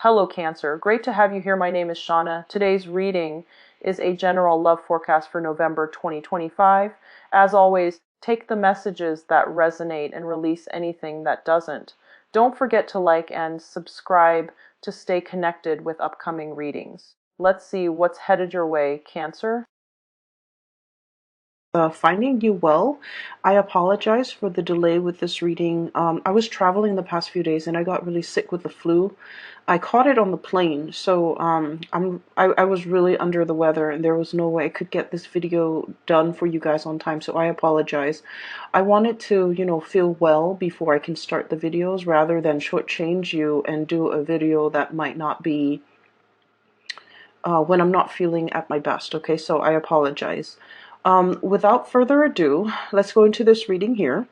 Hello Cancer, great to have you here. My name is Shauna. Today's reading is a general love forecast for November 2025. As always, take the messages that resonate and release anything that doesn't. Don't forget to like and subscribe to stay connected with upcoming readings. Let's see what's headed your way, Cancer. Finding you well. I apologize for the delay with this reading. I was traveling the past few days and I got really sick with the flu. I caught it on the plane, so I was really under the weather and there was no way I could get this video done for you guys on time, so I apologize. I wanted to, feel well before I can start the videos rather than shortchange you and do a video that might not be when I'm not feeling at my best, okay? So I apologize. Without further ado, let's go into this reading here.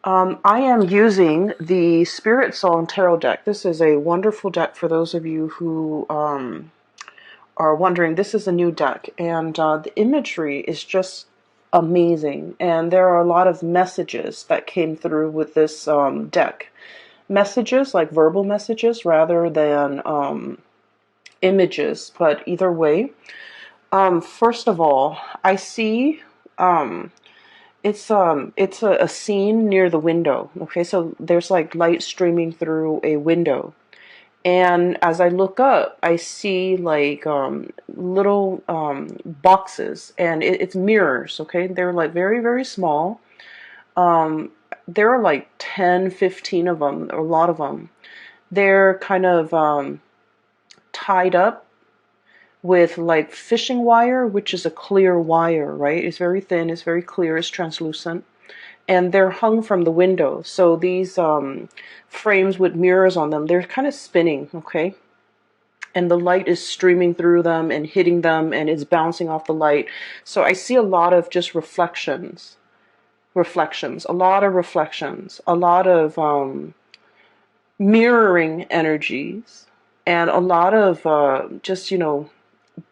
I am using the Spirit Song Tarot deck. This is a wonderful deck for those of you who are wondering. This is a new deck, and the imagery is just amazing. And there are a lot of messages that came through with this deck. Messages, like verbal messages, rather than images, but either way. First of all, I see it's a scene near the window. Okay, so there's like light streaming through a window, and as I look up, I see like little boxes, and it's mirrors. Okay, they're like very, very small. There are like 10, 15 of them, or a lot of them. They're kind of tied up with like fishing wire, which is a clear wire, right? It's very thin, it's very clear, it's translucent, and they're hung from the window. So these frames with mirrors on them, they're kind of spinning, okay? And the light is streaming through them and hitting them, and it's bouncing off the light. So I see a lot of just reflections, a lot of reflections, a lot of mirroring energies, and a lot of just,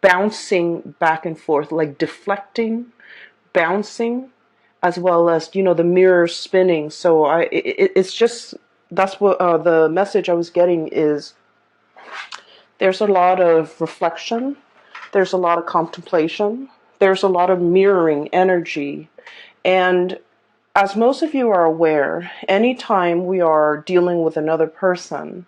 bouncing back and forth, like deflecting, bouncing, as well as, the mirror spinning. So it's just, that's what the message I was getting is, there's a lot of reflection, there's a lot of contemplation, there's a lot of mirroring energy. And as most of you are aware, anytime we are dealing with another person,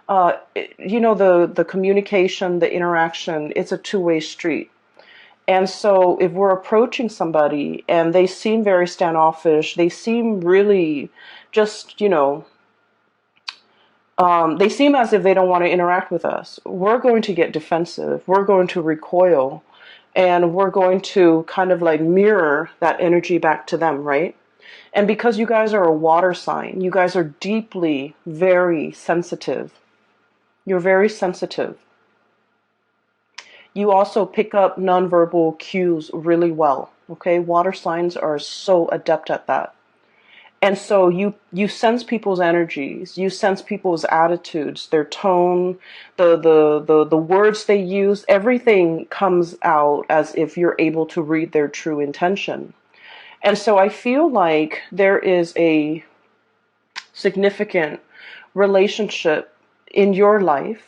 the communication, the interaction, it's a two-way street. And so if we're approaching somebody and they seem very standoffish, they seem really just, they seem as if they don't want to interact with us, we're going to get defensive, we're going to recoil, and we're going to kind of like mirror that energy back to them, right? And because you guys are a water sign, you guys are deeply, very sensitive. You're very sensitive. You also pick up nonverbal cues really well. Okay, water signs are so adept at that. And so you sense people's energies, you sense people's attitudes, their tone, the words they use, everything comes out as if you're able to read their true intention. And so I feel like there is a significant relationship in your life,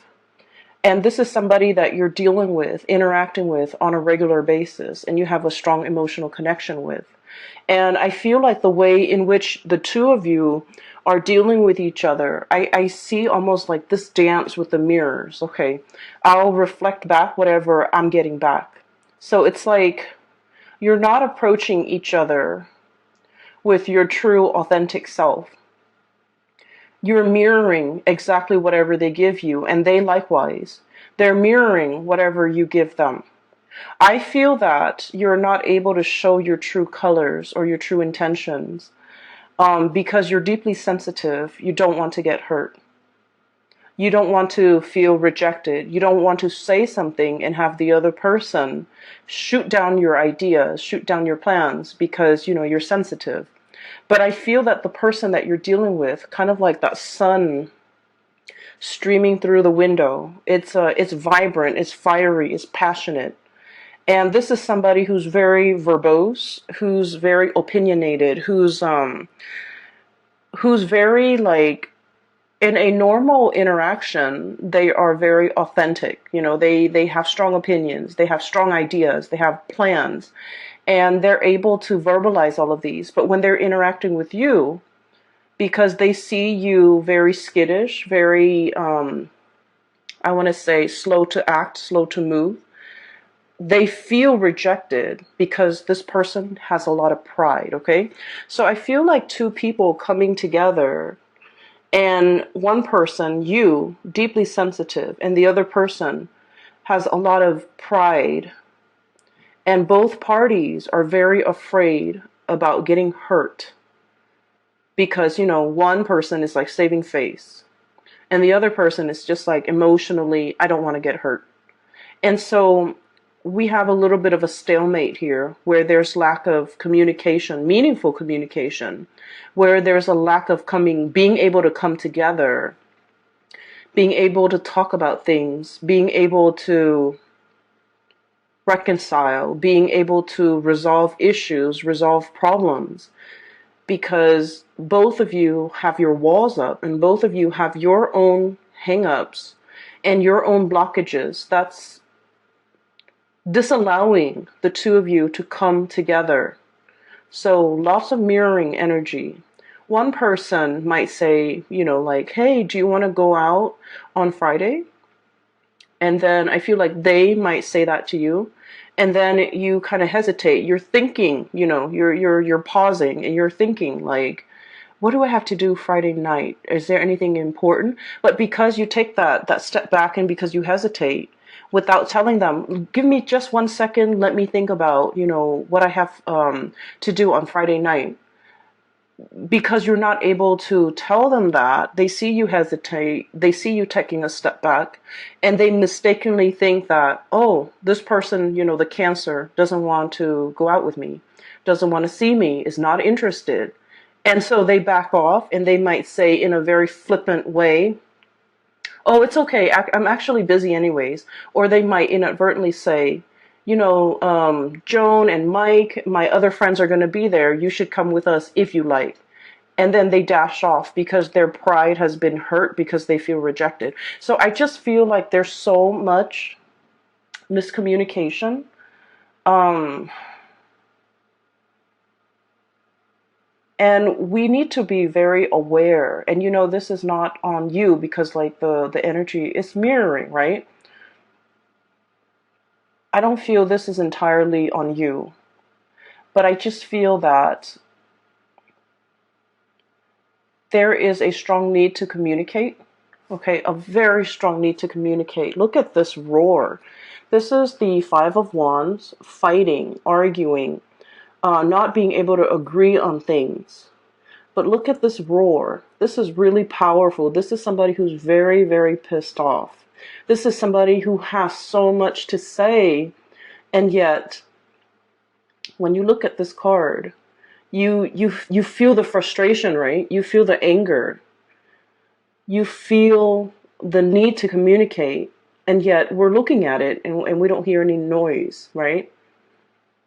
and this is somebody that you're dealing with, interacting with on a regular basis, and you have a strong emotional connection with. And I feel like the way in which the two of you are dealing with each other, I see almost like this dance with the mirrors. Okay, I'll reflect back whatever I'm getting back. So it's like you're not approaching each other with your true, authentic self. You're mirroring exactly whatever they give you, and they likewise. They're mirroring whatever you give them. I feel that you're not able to show your true colors or your true intentions because you're deeply sensitive. You don't want to get hurt. You don't want to feel rejected. You don't want to say something and have the other person shoot down your ideas, shoot down your plans because, you're sensitive. But I feel that the person that you're dealing with, kind of like that sun streaming through the window, it's vibrant, it's fiery, it's passionate. And this is somebody who's very verbose, who's very opinionated, who's very like in a normal interaction, they are very authentic. They have strong opinions, they have strong ideas, they have plans, and they're able to verbalize all of these. But when they're interacting with you, because they see you very skittish, very, I want to say, slow to act, slow to move, they feel rejected because this person has a lot of pride, okay? So I feel like two people coming together, and one person, you, deeply sensitive, and the other person has a lot of pride, and both parties are very afraid about getting hurt because, one person is like saving face, and the other person is just like emotionally, I don't want to get hurt. And so we have a little bit of a stalemate here where there's lack of communication, meaningful communication, where there's a lack of being able to come together, being able to talk about things, being able to reconcile, being able to resolve issues, resolve problems, because both of you have your walls up and both of you have your own hang-ups and your own blockages. That's disallowing the two of you to come together. So lots of mirroring energy. One person might say, like, hey, do you want to go out on Friday? And then I feel like they might say that to you. And then you kind of hesitate. You're thinking, you're pausing and you're thinking like, what do I have to do Friday night? Is there anything important? But because you take that step back and because you hesitate, without telling them, give me just 1 second, let me think about, what I have to do on Friday night. Because you're not able to tell them that, they see you hesitate, they see you taking a step back, and they mistakenly think that, oh, this person, the Cancer, doesn't want to go out with me, doesn't want to see me, is not interested. And so they back off and they might say in a very flippant way, oh, it's okay, I'm actually busy anyways. Or they might inadvertently say, Joan and Mike, my other friends are going to be there. You should come with us if you like. And then they dash off because their pride has been hurt because they feel rejected. So I just feel like there's so much miscommunication. And we need to be very aware. And this is not on you because like the energy is mirroring, right? I don't feel this is entirely on you. But I just feel that there is a strong need to communicate. Okay, a very strong need to communicate. Look at this roar. This is the Five of Wands, fighting, arguing, not being able to agree on things. But look at this roar. This is really powerful. This is somebody who's very, very pissed off. This is somebody who has so much to say, and yet, when you look at this card, you feel the frustration, right? You feel the anger. You feel the need to communicate, and yet we're looking at it and we don't hear any noise, right?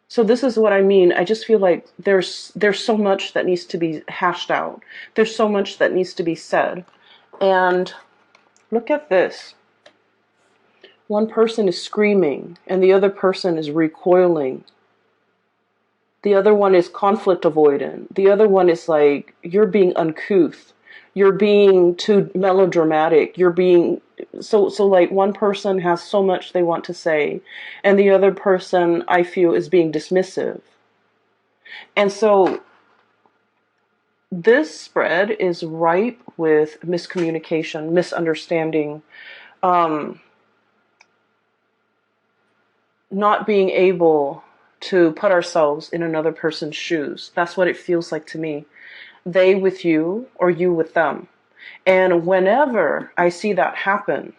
So this is what I mean. I just feel like there's so much that needs to be hashed out. There's so much that needs to be said. And look at this. One person is screaming and the other person is recoiling. The other one is conflict avoidant. The other one is like, you're being uncouth. You're being too melodramatic. You're being so like one person has so much they want to say and the other person I feel is being dismissive. And so this spread is ripe with miscommunication, misunderstanding, not being able to put ourselves in another person's shoes. That's what it feels like to me. They with you or you with them. And whenever I see that happen,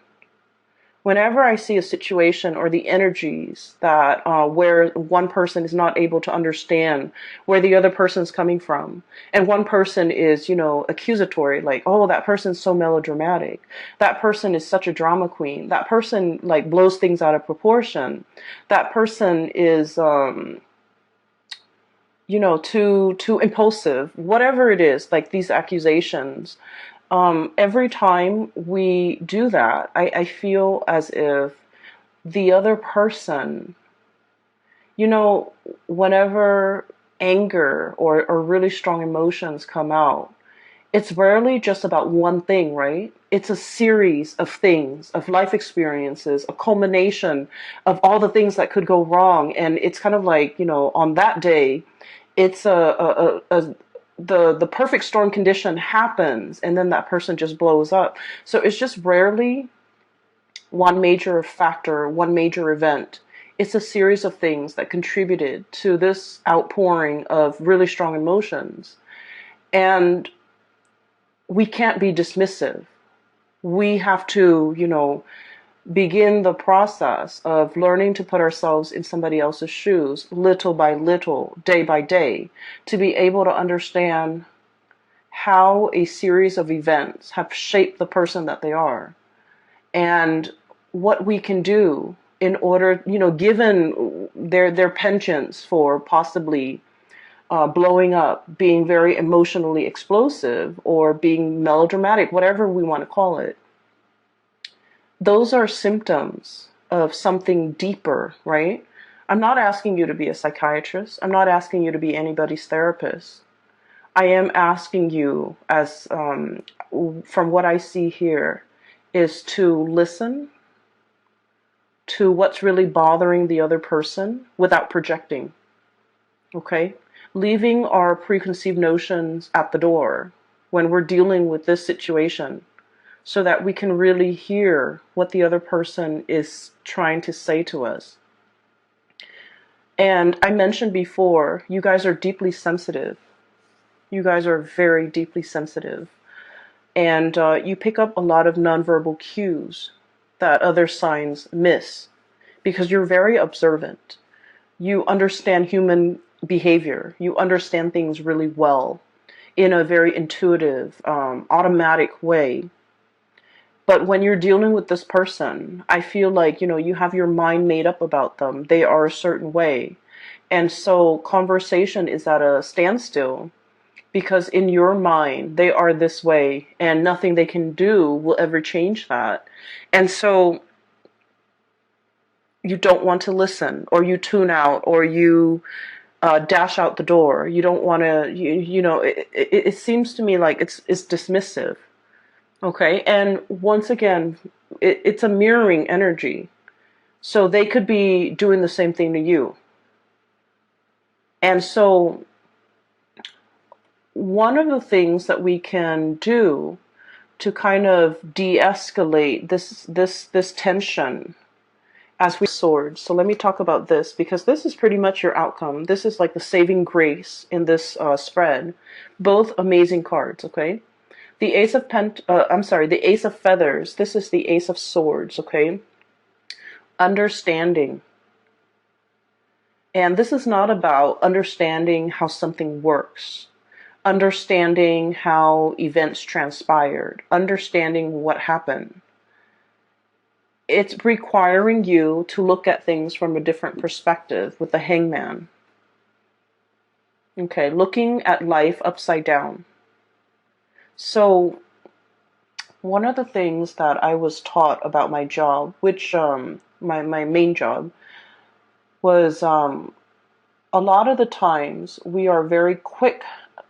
whenever I see a situation or the energies that where one person is not able to understand where the other person's coming from, and one person is, accusatory, like, oh, that person's so melodramatic, that person is such a drama queen, that person like blows things out of proportion, that person is too impulsive, whatever it is, like these accusations, Every time we do that, I feel as if the other person, you know, whenever anger or really strong emotions come out, it's rarely just about one thing, right? It's a series of things, of life experiences, a culmination of all the things that could go wrong. And it's kind of like, on that day, it's the perfect storm condition happens, and then that person just blows up. So it's just rarely one major factor, one major event. It's a series of things that contributed to this outpouring of really strong emotions. And we can't be dismissive. We have to, begin the process of learning to put ourselves in somebody else's shoes, little by little, day by day, to be able to understand how a series of events have shaped the person that they are, and what we can do in order, given their penchants for possibly blowing up, being very emotionally explosive, or being melodramatic, whatever we want to call it. Those are symptoms of something deeper, right? I'm not asking you to be a psychiatrist. I'm not asking you to be anybody's therapist. I am asking you, as from what I see here, is to listen to what's really bothering the other person without projecting. Okay? Leaving our preconceived notions at the door when we're dealing with this situation, so that we can really hear what the other person is trying to say to us. And I mentioned before, you guys are deeply sensitive. You guys are very deeply sensitive. And you pick up a lot of nonverbal cues that other signs miss, because you're very observant. You understand human behavior. You understand things really well in a very intuitive, automatic way. But when you're dealing with this person, I feel like, you have your mind made up about them. They are a certain way. And so conversation is at a standstill, because in your mind, they are this way, and nothing they can do will ever change that. And so you don't want to listen, or you tune out, or you dash out the door. You don't want to, it seems to me like it's dismissive. Okay, and once again, it's a mirroring energy. So they could be doing the same thing to you. And so one of the things that we can do to kind of de-escalate this tension as we sword. So let me talk about this, because this is pretty much your outcome. This is like the saving grace in this spread. Both amazing cards, okay? The the Ace of Feathers. This is the Ace of Swords, okay? Understanding. And this is not about understanding how something works, understanding how events transpired, understanding what happened. It's requiring you to look at things from a different perspective with the Hangman. Okay, looking at life upside down. So one of the things that I was taught about my job, which my main job, was a lot of the times we are very quick,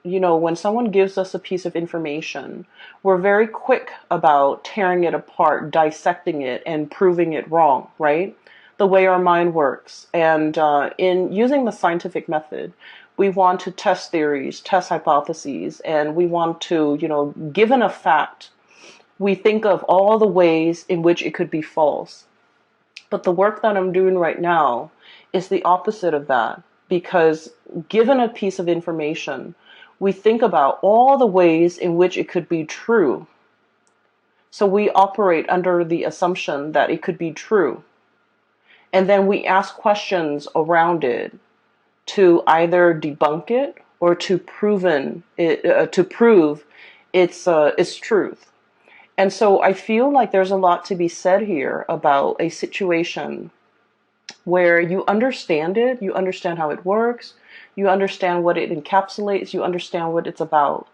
when someone gives us a piece of information, we're very quick about tearing it apart, dissecting it, and proving it wrong, right? The way our mind works. And in using the scientific method, we want to test theories, test hypotheses, and we want to, given a fact, we think of all the ways in which it could be false. But the work that I'm doing right now is the opposite of that, because given a piece of information, we think about all the ways in which it could be true. So we operate under the assumption that it could be true. And then we ask questions around it to either debunk it or to prove its truth. And so I feel like there's a lot to be said here about a situation where you understand it, you understand how it works, you understand what it encapsulates, you understand what it's about.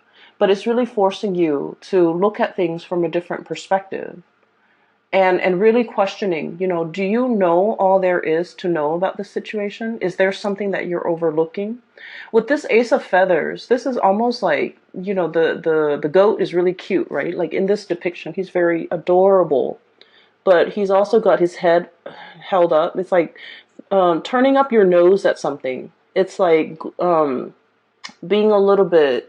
but it's really forcing you to look at things from a different perspective. And really questioning, do you know all there is to know about the situation? Is there something that you're overlooking? With this Ace of Feathers, this is almost like, the goat is really cute, right? Like in this depiction, he's very adorable, but he's also got his head held up. It's like turning up your nose at something. It's like being a little bit,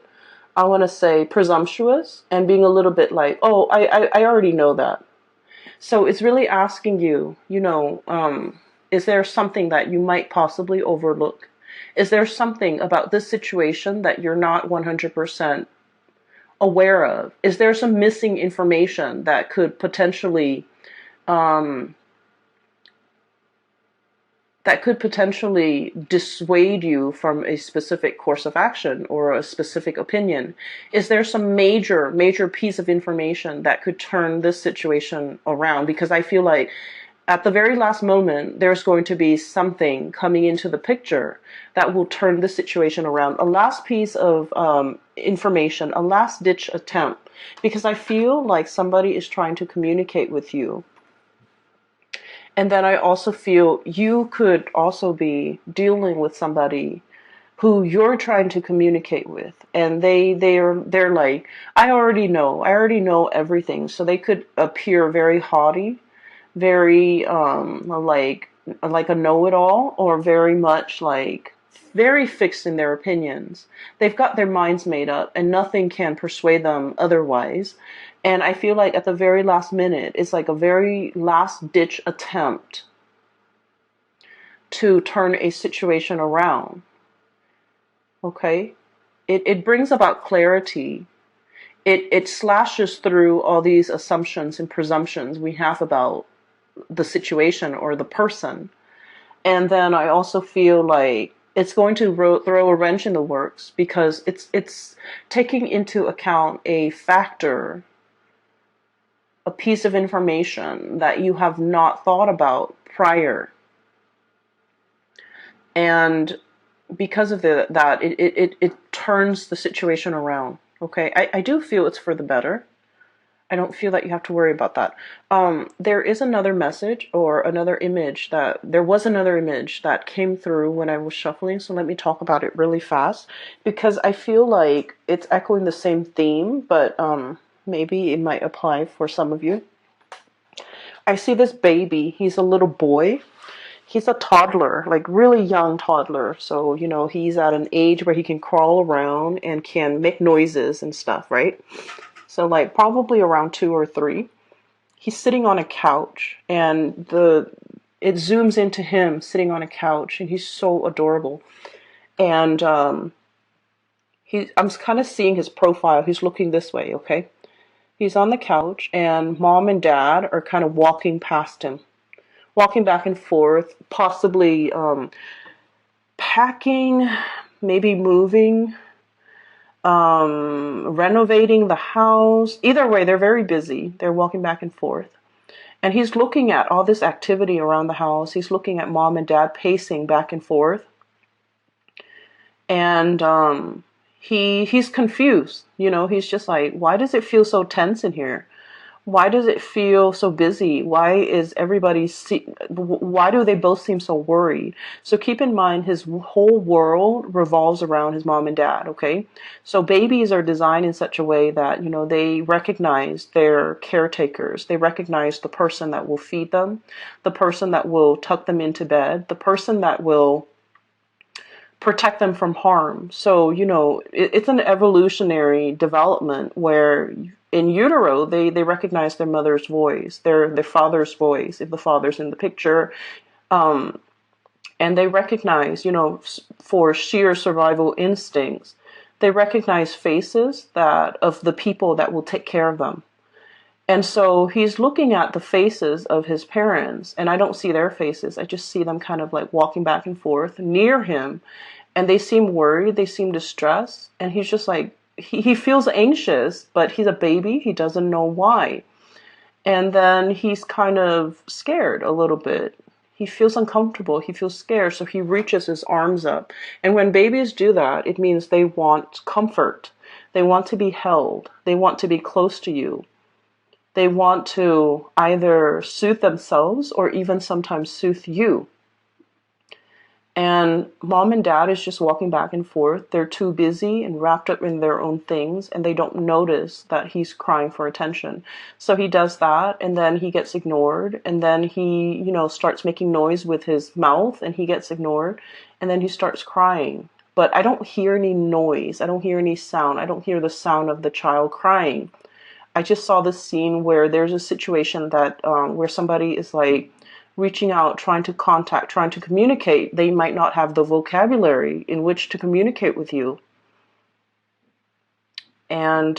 I want to say, presumptuous, and being a little bit like, oh, I already know that. So it's really asking you, is there something that you might possibly overlook? Is there something about this situation that you're not 100% aware of? Is there some missing information that could potentially um, dissuade you from a specific course of action or a specific opinion? Is there some major piece of information that could turn this situation around? Because I feel like at the very last moment, there's going to be something coming into the picture that will turn this situation around. A last piece of information, a last ditch attempt, because I feel like somebody is trying to communicate with you. And then I also feel you could also be dealing with somebody who you're trying to communicate with, and they're like, I already know everything. So they could appear very haughty, very like a know-it-all, or very much like very fixed in their opinions. They've got their minds made up, and nothing can persuade them otherwise. And I feel like at the very last minute, it's like a very last ditch attempt to turn a situation around. Okay? It brings about clarity. It slashes through all these assumptions and presumptions we have about the situation or the person. And then I also feel like it's going to throw a wrench in the works, because it's taking into account a factor, a piece of information that you have not thought about prior. And because of that, it turns the situation around. Okay, I do feel it's for the better. I don't feel that you have to worry about that. There is another message, or another image there was another image that came through when I was shuffling. So let me talk about it really fast, because I feel like it's echoing the same theme, but maybe it might apply for some of you. I see this baby. He's a little boy. He's a toddler, like really young toddler. So, he's at an age where he can crawl around and can make noises and stuff, right? So like probably around 2 or 3. He's sitting on a couch, and it zooms into him sitting on a couch, and he's so adorable. And I'm kind of seeing his profile. He's looking this way, okay? He's on the couch, and mom and dad are kind of walking past him, walking back and forth, possibly packing, maybe moving, renovating the house. Either way, they're very busy. They're walking back and forth. And he's looking at all this activity around the house. He's looking at mom and dad pacing back and forth. And he's confused. He's just like, why does it feel so tense in here? Why does it feel so busy? Why do they both seem so worried? So keep in mind, his whole world revolves around his mom and dad, okay? So babies are designed in such a way that, they recognize their caretakers. They recognize the person that will feed them, the person that will tuck them into bed, the person that will protect them from harm. So, it's an evolutionary development where in utero, they recognize their mother's voice, their father's voice, if the father's in the picture. And they recognize, for sheer survival instincts, they recognize faces of the people that will take care of them. And so he's looking at the faces of his parents, and I don't see their faces. I just see them kind of like walking back and forth near him. And they seem worried, they seem distressed, and he's just like, he feels anxious, but he's a baby, he doesn't know why. And then he's kind of scared a little bit. He feels uncomfortable, he feels scared, so he reaches his arms up. And when babies do that, it means they want comfort. They want to be held. They want to be close to you. They want to either soothe themselves or even sometimes soothe you. And mom and dad is just walking back and forth. They're too busy and wrapped up in their own things, and they don't notice that he's crying for attention. So he does that, and then he gets ignored, and then he, starts making noise with his mouth, and he gets ignored, and then he starts crying. But I don't hear any noise. I don't hear any sound. I don't hear the sound of the child crying. I just saw this scene where there's a situation that where somebody is like reaching out, trying to contact, trying to communicate. They might not have the vocabulary in which to communicate with you. And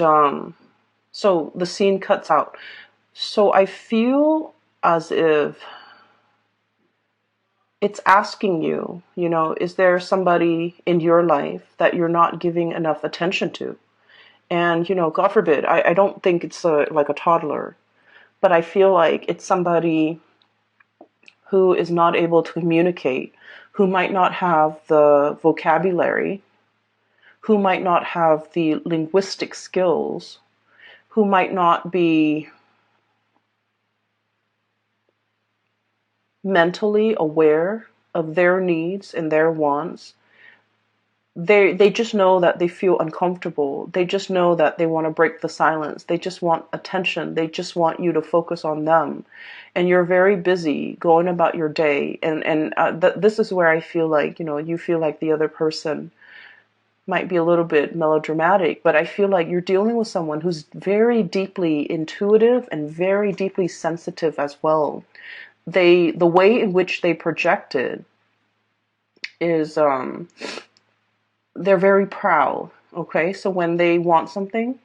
so the scene cuts out. So I feel as if it's asking you, is there somebody in your life that you're not giving enough attention to? And, God forbid, I don't think it's like a toddler, but I feel like it's somebody who is not able to communicate, who might not have the vocabulary, who might not have the linguistic skills, who might not be mentally aware of their needs and their wants. They just know that they feel uncomfortable. They just know that they want to break the silence. They just want attention. They just want you to focus on them. And you're very busy going about your day. And this is where I feel like, you feel like the other person might be a little bit melodramatic, but I feel like you're dealing with someone who's very deeply intuitive and very deeply sensitive as well. The way in which they project it is, they're very proud, okay? So when they want something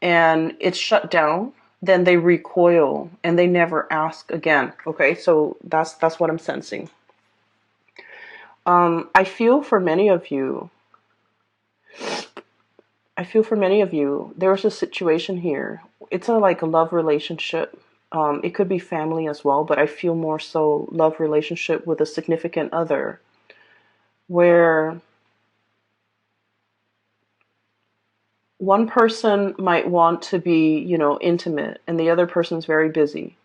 and it's shut down, then they recoil and they never ask again, okay? So that's what I'm sensing. I feel for many of you, there's a situation here. It's like a love relationship. It could be family as well, but I feel more so love relationship with a significant other, where one person might want to be, intimate, and the other person's very busy.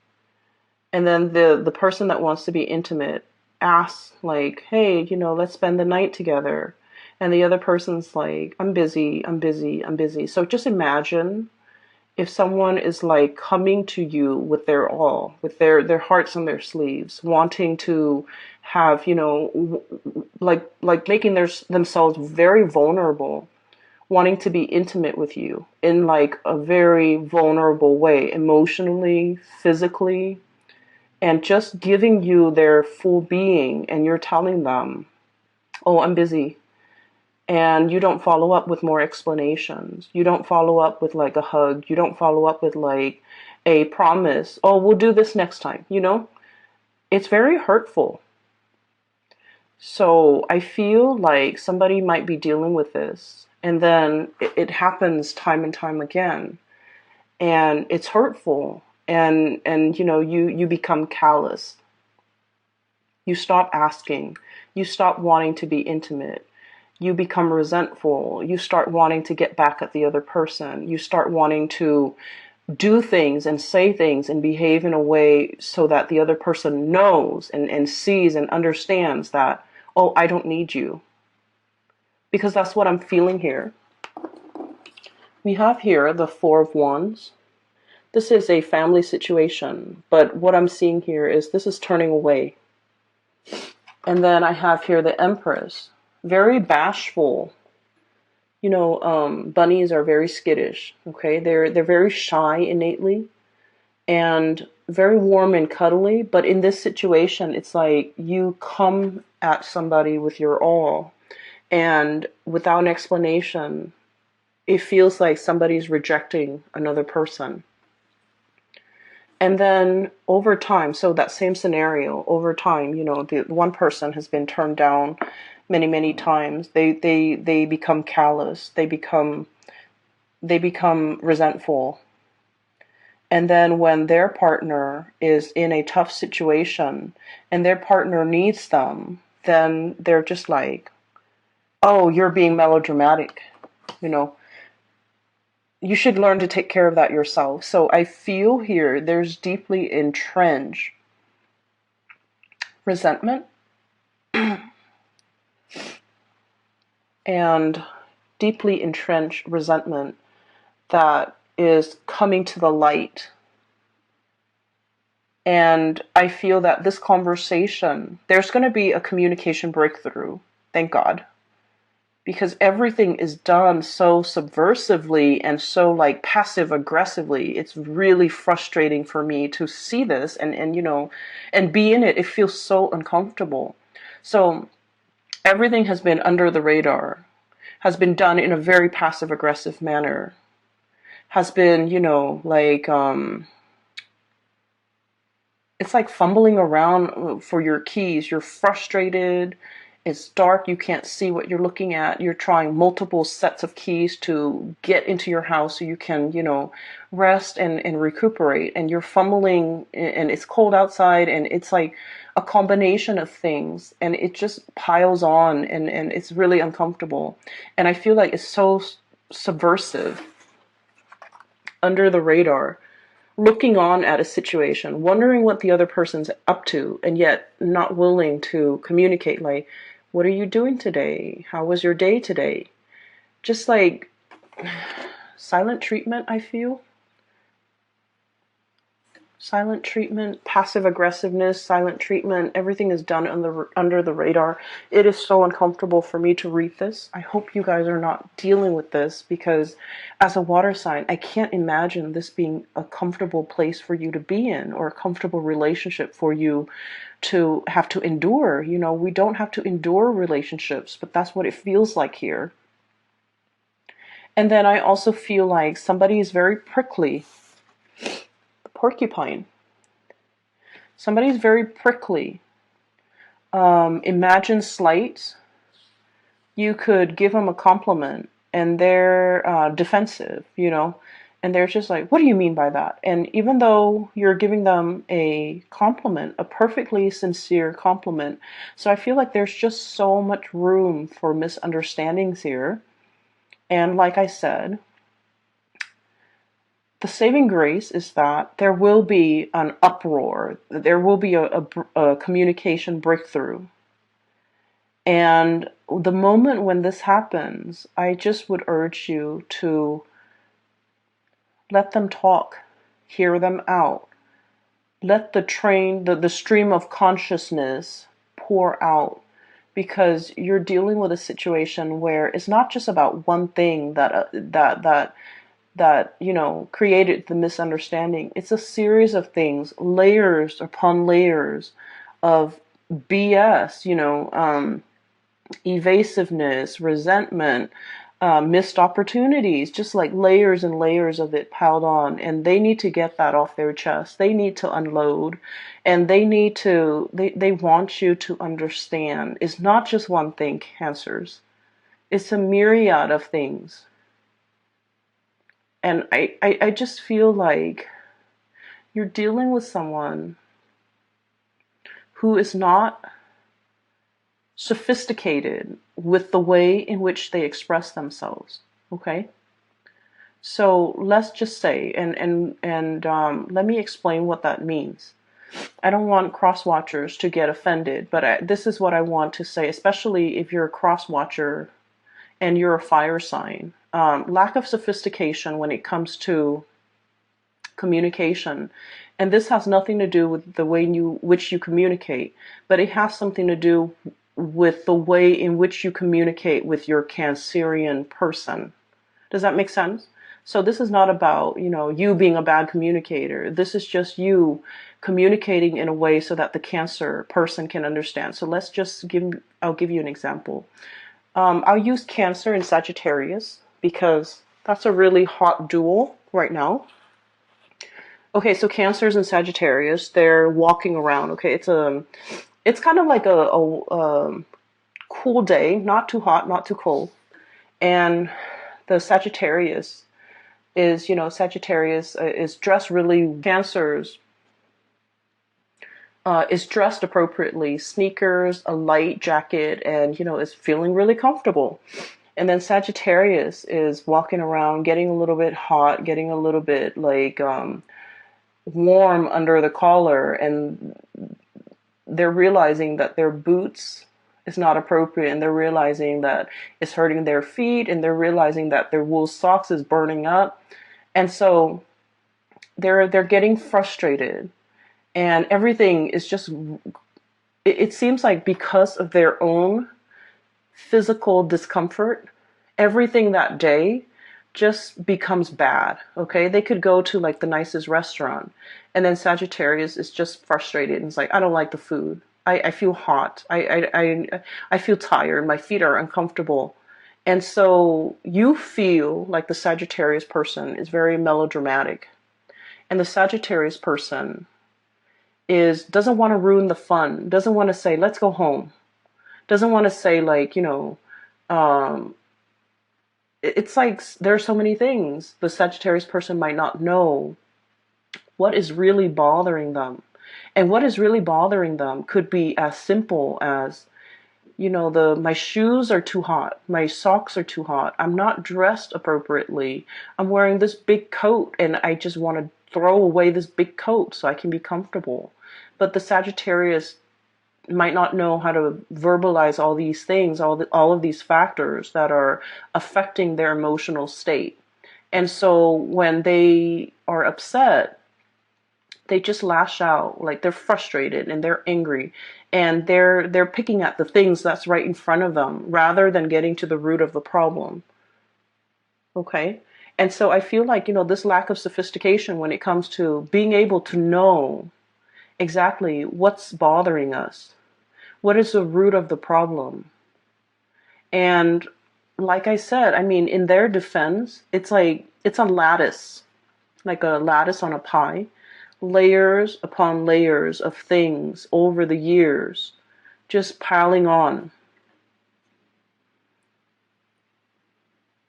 And then the person that wants to be intimate asks, like, hey, let's spend the night together. And the other person's like, I'm busy, I'm busy, I'm busy. So just imagine if someone is like coming to you with their all, with their hearts on their sleeves, wanting to have, like making themselves very vulnerable, wanting to be intimate with you in like a very vulnerable way, emotionally, physically, and just giving you their full being, and you're telling them, oh, I'm busy. And you don't follow up with more explanations. You don't follow up with like a hug. You don't follow up with like a promise. Oh, we'll do this next time. It's very hurtful. So I feel like somebody might be dealing with this, and then it happens time and time again, and it's hurtful, and you become callous. You stop asking. You stop wanting to be intimate. You become resentful. You start wanting to get back at the other person. You start wanting to do things and say things and behave in a way so that the other person knows and sees and understands that, oh, I don't need you. Because that's what I'm feeling here. We have here the Four of Wands. This is a family situation, but what I'm seeing here is this is turning away. And then I have here the Empress, very bashful. Bunnies are very skittish, okay? They're very shy innately and very warm and cuddly, but in this situation, it's like you come at somebody with your all, and without an explanation, it feels like somebody's rejecting another person. And then over time, so that same scenario, over time, the one person has been turned down many, many times. They become callous. They become resentful. And then when their partner is in a tough situation and their partner needs them, then they're just like, oh, you're being melodramatic, you should learn to take care of that yourself. So I feel here there's deeply entrenched resentment and deeply entrenched resentment that is coming to the light. And I feel that this conversation, there's going to be a communication breakthrough. Thank God. Because everything is done so subversively and so like passive aggressively. It's really frustrating for me to see this and you know, and be in it. It feels so uncomfortable. So everything has been under the radar, has been done in a very passive aggressive manner, has been, you know, like, it's like fumbling around for your keys. You're frustrated. It's dark. You can't see what you're looking at. You're trying multiple sets of keys to get into your house so you can, you know, rest and recuperate. And you're fumbling and it's cold outside and it's like a combination of things and it just piles on and it's really uncomfortable. And I feel like it's so subversive, under the radar, looking on at a situation, wondering what the other person's up to, and yet not willing to communicate, like, what are you doing today? How was your day today? Just like silent treatment, I feel. Silent treatment, passive aggressiveness, silent treatment, everything is done under the radar. It is so uncomfortable for me to read this. I hope you guys are not dealing with this because as a water sign, I can't imagine this being a comfortable place for you to be in or a comfortable relationship for you to have to endure. You know, we don't have to endure relationships, but that's what it feels like here. And then I also feel like somebody is very prickly. Porcupine. Somebody's very prickly. Imagine slight. You could give them a compliment and they're defensive, you know, and they're just like, what do you mean by that? And even though you're giving them a compliment, a perfectly sincere compliment, so I feel like there's just so much room for misunderstandings here. And like I said, the saving grace is that there will be an uproar, there will be a communication breakthrough. And the moment when this happens, I just would urge you to let them talk, hear them out, let the stream of consciousness pour out. Because you're dealing with a situation where it's not just about one thing that you know created the misunderstanding. It's a series of things, layers upon layers of BS, you know, evasiveness, resentment, missed opportunities, just like layers and layers of it piled on. And they need to get that off their chest. They need to unload, and they want you to understand it's not just one thing, Cancers. It's a myriad of things. And I just feel like you're dealing with someone who is not sophisticated with the way in which they express themselves. Okay? So let's just say, and let me explain what that means. I don't want cross watchers to get offended, but this is what I want to say, especially if you're a cross watcher and you're a fire sign. Lack of sophistication when it comes to communication. And this has nothing to do with the way in which you communicate, but it has something to do with the way in which you communicate with your Cancerian person. Does that make sense? So this is not about, you know, you being a bad communicator. This is just you communicating in a way so that the Cancer person can understand. So let's just I'll give you an example. I'll use Cancer and Sagittarius because that's a really hot duel right now. Okay, so Cancers and Sagittarius, they're walking around. Okay, it's kind of like a cool day, not too hot, not too cold. And the Sagittarius is, you know, Sagittarius is dressed really, Cancers is dressed appropriately, sneakers, a light jacket, and, you know, is feeling really comfortable. And then Sagittarius is walking around, getting a little bit hot, getting a little bit like warm under the collar, and they're realizing that their boots is not appropriate, and they're realizing that it's hurting their feet, and they're realizing that their wool socks is burning up. And so they're getting frustrated, and everything is just, it seems like because of their own physical discomfort, everything that day just becomes bad. Okay, they could go to like the nicest restaurant, and then Sagittarius is just frustrated and it's like, I don't like the food. I feel hot. I feel tired. My feet are uncomfortable. And so you feel like the Sagittarius person is very melodramatic, and the Sagittarius person is doesn't want to ruin the fun. Doesn't want to say let's go home. Doesn't want to say like, um, it's like there are so many things the Sagittarius person might not know what is really bothering them. And what is really bothering them could be as simple as, the my shoes are too hot, my socks are too hot, I'm not dressed appropriately, I'm wearing this big coat and I just want to throw away this big coat so I can be comfortable. But the Sagittarius might not know how to verbalize all these things, all of these factors that are affecting their emotional state. And so when they are upset, they just lash out, like they're frustrated and they're angry, and they're picking at the things that's right in front of them rather than getting to the root of the problem. Okay? And so I feel like, this lack of sophistication when it comes to being able to know exactly what's bothering us. What is the root of the problem? And like I said, I mean, in their defense, it's like it's a lattice, like a lattice on a pie, layers upon layers of things over the years, just piling on.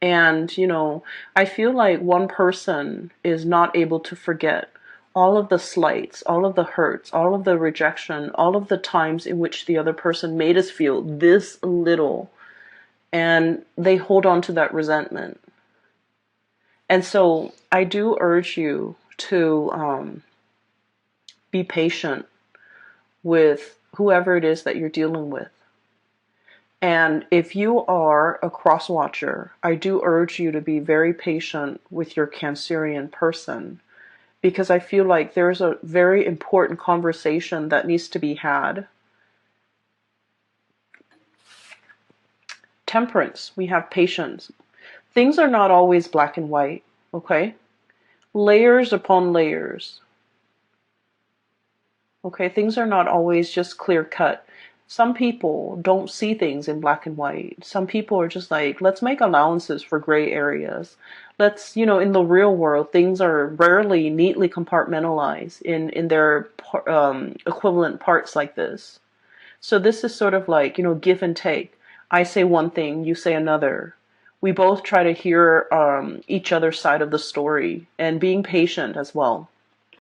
And, I feel like one person is not able to forget all of the slights, all of the hurts, all of the rejection, all of the times in which the other person made us feel this little. And they hold on to that resentment. And so I do urge you to be patient with whoever it is that you're dealing with. And if you are a cross watcher, I do urge you to be very patient with your Cancerian person, because I feel like there's a very important conversation that needs to be had. Temperance, we have patience. Things are not always black and white, okay? Layers upon layers. Okay, things are not always just clear cut. Some people don't see things in black and white. Some people are just like, let's make allowances for gray areas. Let's, in the real world, things are rarely neatly compartmentalized in their equivalent parts like this. So this is sort of like, give and take. I say one thing, you say another. We both try to hear each other's side of the story, and being patient as well.